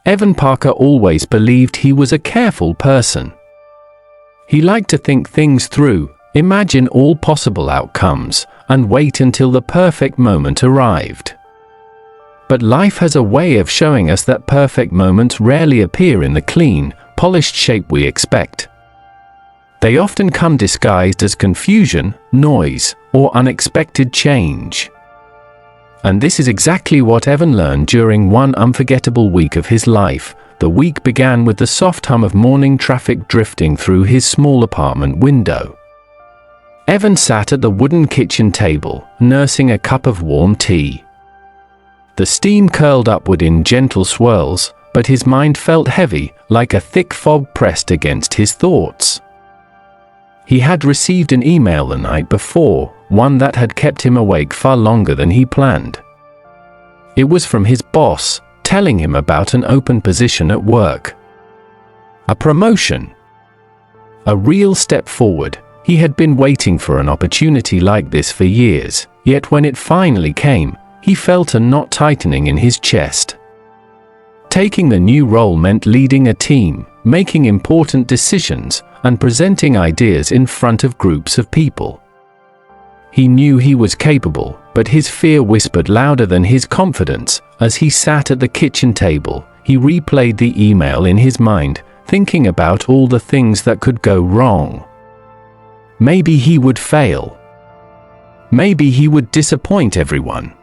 Evan Parker always believed he was a careful person. He liked to think things through, imagine all possible outcomes, and wait until the perfect moment arrived. But life has a way of showing us that perfect moments rarely appear in the clean, polished shape we expect. They often come disguised as confusion, noise, or unexpected change. And this is exactly what Evan learned during one unforgettable week of his life. The week began with the soft hum of morning traffic drifting through his small apartment window. Evan sat at the wooden kitchen table, nursing a cup of warm tea. The steam curled upward in gentle swirls, but his mind felt heavy, like a thick fog pressed against his thoughts. He had received an email the night before, one that had kept him awake far longer than he planned. It was from his boss, telling him about an open position at work. A promotion. A real step forward. He had been waiting for an opportunity like this for years, yet when it finally came, he felt a knot tightening in his chest. Taking the new role meant leading a team, making important decisions, and presenting ideas in front of groups of people. He knew he was capable, but his fear whispered louder than his confidence. As he sat at the kitchen table, he replayed the email in his mind, thinking about all the things that could go wrong. Maybe he would fail. Maybe he would disappoint everyone.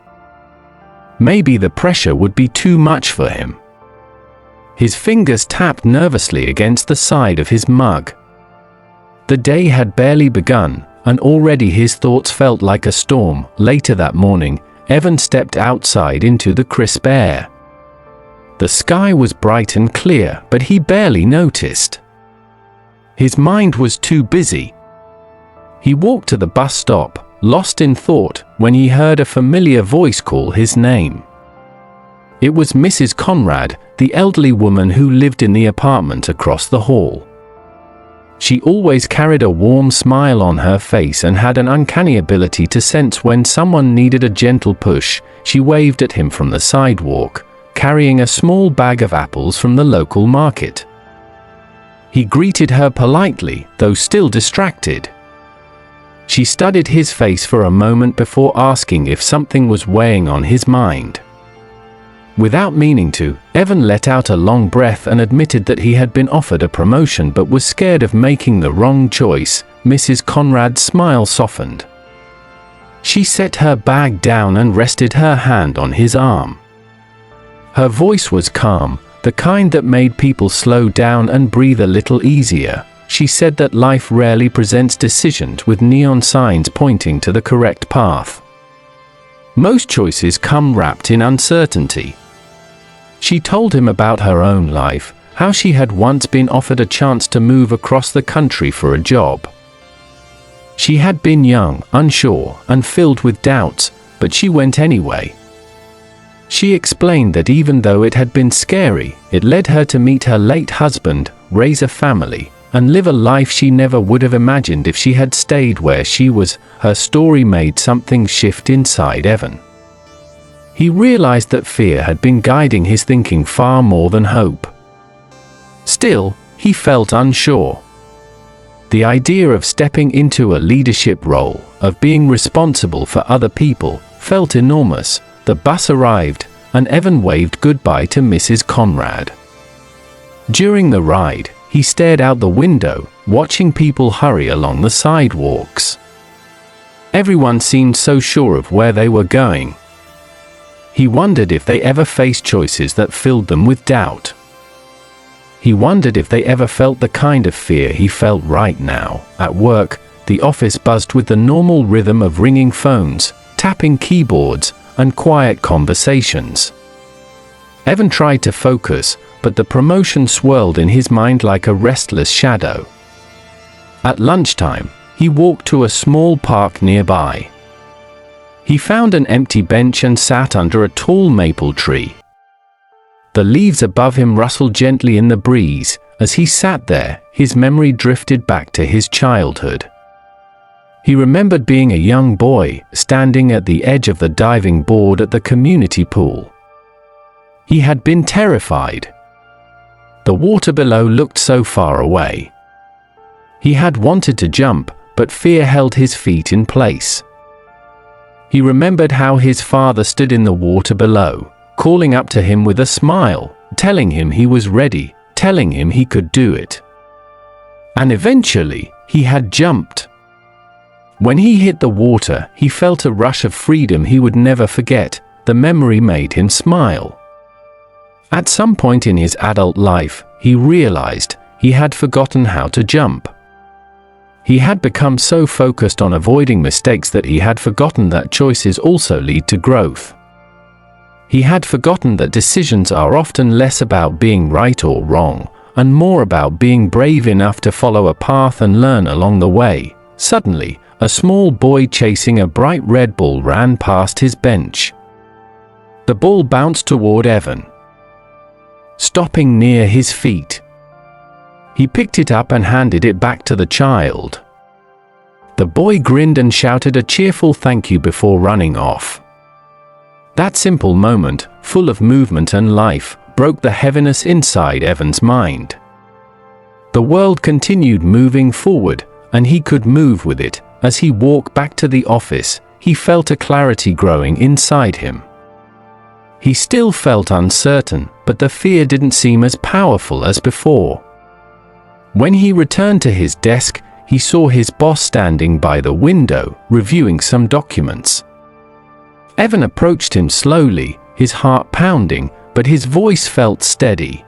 Maybe the pressure would be too much for him. His fingers tapped nervously against the side of his mug. The day had barely begun, and already his thoughts felt like a storm. Later that morning, Evan stepped outside into the crisp air. The sky was bright and clear, but he barely noticed. His mind was too busy. He walked to the bus stop, lost in thought, when he heard a familiar voice call his name. It was Mrs. Conrad, the elderly woman who lived in the apartment across the hall. She always carried a warm smile on her face and had an uncanny ability to sense when someone needed a gentle push. She waved at him from the sidewalk, carrying a small bag of apples from the local market. He greeted her politely, though still distracted. She studied his face for a moment before asking if something was weighing on his mind. Without meaning to, Evan let out a long breath and admitted that he had been offered a promotion but was scared of making the wrong choice. Mrs. Conrad's smile softened. She set her bag down and rested her hand on his arm. Her voice was calm, the kind that made people slow down and breathe a little easier. She said that life rarely presents decisions with neon signs pointing to the correct path. Most choices come wrapped in uncertainty. She told him about her own life, how she had once been offered a chance to move across the country for a job. She had been young, unsure, and filled with doubts, but she went anyway. She explained that even though it had been scary, it led her to meet her late husband, raise a family, and live a life she never would have imagined if she had stayed where she was. Her story made something shift inside Evan. He realized that fear had been guiding his thinking far more than hope. Still, he felt unsure. The idea of stepping into a leadership role, of being responsible for other people, felt enormous. The bus arrived, and Evan waved goodbye to Mrs. Conrad. During the ride, he stared out the window, watching people hurry along the sidewalks. Everyone seemed so sure of where they were going. He wondered if they ever faced choices that filled them with doubt. He wondered if they ever felt the kind of fear he felt right now. At work, the office buzzed with the normal rhythm of ringing phones, tapping keyboards, and quiet conversations. Evan tried to focus, but the promotion swirled in his mind like a restless shadow. At lunchtime, he walked to a small park nearby. He found an empty bench and sat under a tall maple tree. The leaves above him rustled gently in the breeze. As he sat there, his memory drifted back to his childhood. He remembered being a young boy, standing at the edge of the diving board at the community pool. He had been terrified. The water below looked so far away. He had wanted to jump, but fear held his feet in place. He remembered how his father stood in the water below, calling up to him with a smile, telling him he was ready, telling him he could do it. And eventually, he had jumped. When he hit the water, he felt a rush of freedom he would never forget. The memory made him smile. At some point in his adult life, he realized he had forgotten how to jump. He had become so focused on avoiding mistakes that he had forgotten that choices also lead to growth. He had forgotten that decisions are often less about being right or wrong, and more about being brave enough to follow a path and learn along the way. Suddenly, a small boy chasing a bright red ball ran past his bench. The ball bounced toward Evan, stopping near his feet. He picked it up and handed it back to the child. The boy grinned and shouted a cheerful thank you before running off. That simple moment, full of movement and life, broke the heaviness inside Evan's mind. The world continued moving forward, and he could move with it. As he walked back to the office, he felt a clarity growing inside him. He still felt uncertain, but the fear didn't seem as powerful as before. When he returned to his desk, he saw his boss standing by the window, reviewing some documents. Evan approached him slowly, his heart pounding, but his voice felt steady.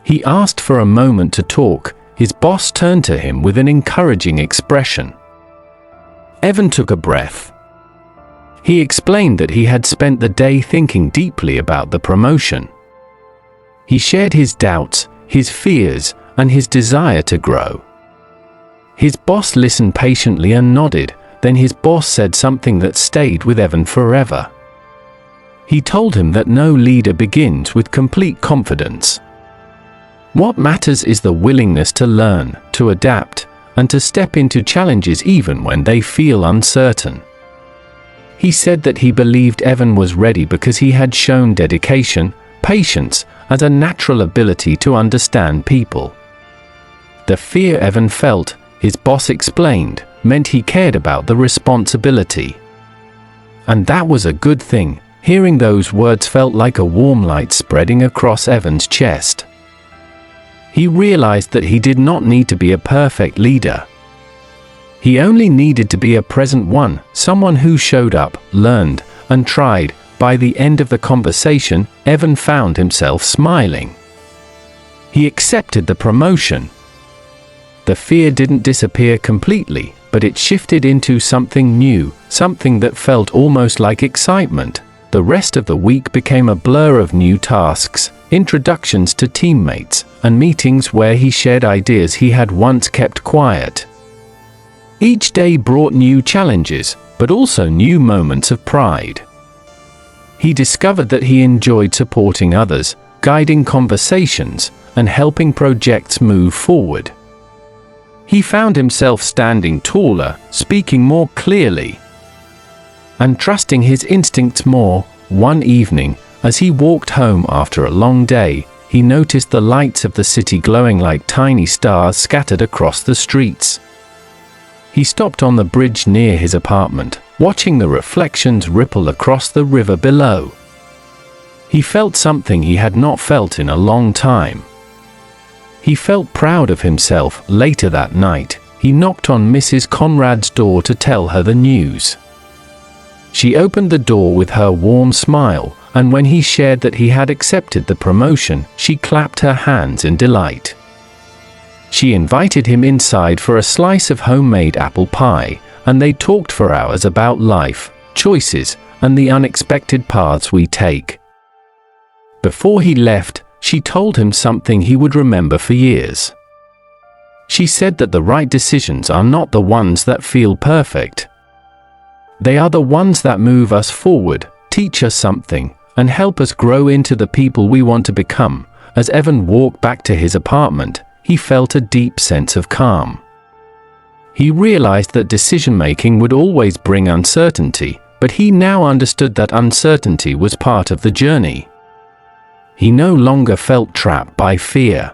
He asked for a moment to talk. His boss turned to him with an encouraging expression. Evan took a breath. He explained that he had spent the day thinking deeply about the promotion. He shared his doubts, his fears, and his desire to grow. His boss listened patiently and nodded. Then his boss said something that stayed with Evan forever. He told him that no leader begins with complete confidence. What matters is the willingness to learn, to adapt, and to step into challenges even when they feel uncertain. He said that he believed Evan was ready because he had shown dedication, patience, and a natural ability to understand people. The fear Evan felt, his boss explained, meant he cared about the responsibility. And that was a good thing. Hearing those words felt like a warm light spreading across Evan's chest. He realized that he did not need to be a perfect leader. He only needed to be a present one, someone who showed up, learned, and tried. By the end of the conversation, Evan found himself smiling. He accepted the promotion. The fear didn't disappear completely, but it shifted into something new, something that felt almost like excitement. The rest of the week became a blur of new tasks, introductions to teammates, and meetings where he shared ideas he had once kept quiet. Each day brought new challenges, but also new moments of pride. He discovered that he enjoyed supporting others, guiding conversations, and helping projects move forward. He found himself standing taller, speaking more clearly, and trusting his instincts more. One evening, as he walked home after a long day, he noticed the lights of the city glowing like tiny stars scattered across the streets. He stopped on the bridge near his apartment, watching the reflections ripple across the river below. He felt something he had not felt in a long time. He felt proud of himself. Later that night, he knocked on Mrs. Conrad's door to tell her the news. She opened the door with her warm smile, and when he shared that he had accepted the promotion, she clapped her hands in delight. She invited him inside for a slice of homemade apple pie, and they talked for hours about life, choices, and the unexpected paths we take. Before he left, she told him something he would remember for years. She said that the right decisions are not the ones that feel perfect. They are the ones that move us forward, teach us something, and help us grow into the people we want to become. As Evan walked back to his apartment, he felt a deep sense of calm. He realized that decision-making would always bring uncertainty, but he now understood that uncertainty was part of the journey. He no longer felt trapped by fear.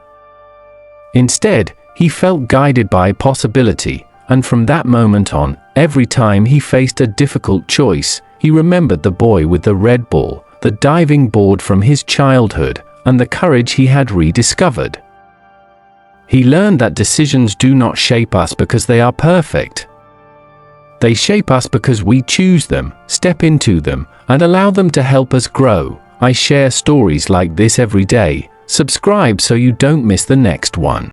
Instead, he felt guided by possibility, and from that moment on, every time he faced a difficult choice, he remembered the boy with the red ball, the diving board from his childhood, and the courage he had rediscovered. He learned that decisions do not shape us because they are perfect. They shape us because we choose them, step into them, and allow them to help us grow. I share stories like this every day. Subscribe so you don't miss the next one.